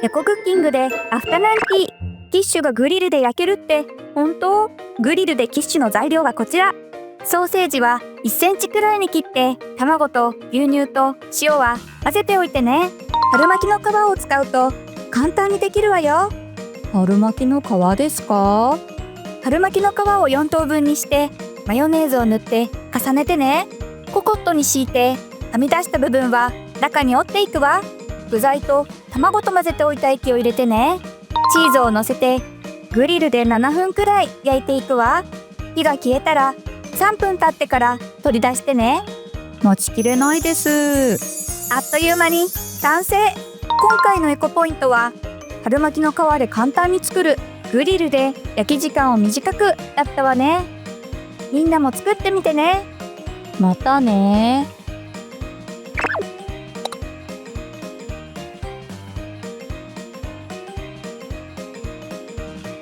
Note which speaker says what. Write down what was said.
Speaker 1: エコクッキングでアフタヌーンティー、キッシュがグリルで焼けるって本当？グリルでキッシュの材料はこちら。ソーセージは1センチくらいに切って、卵と牛乳と塩は混ぜておいてね。春巻きの皮を使うと簡単にできるわよ。
Speaker 2: 春巻きの皮ですか？
Speaker 1: 春巻きの皮を4等分にしてマヨネーズを塗って重ねてね。ココットに敷いてはみ出した部分は中に折っていくわ。具材と卵と混ぜておいた液を入れてね。チーズを乗せてグリルで7分くらい焼いていくわ。火が消えたら3分経ってから取り出してね。
Speaker 2: 待ちきれないです。
Speaker 1: あっという間に完成。今回のエコポイントは春巻きの皮で簡単に作るグリルで焼き時間を短くだったわね。みんなも作ってみてね。
Speaker 2: またね。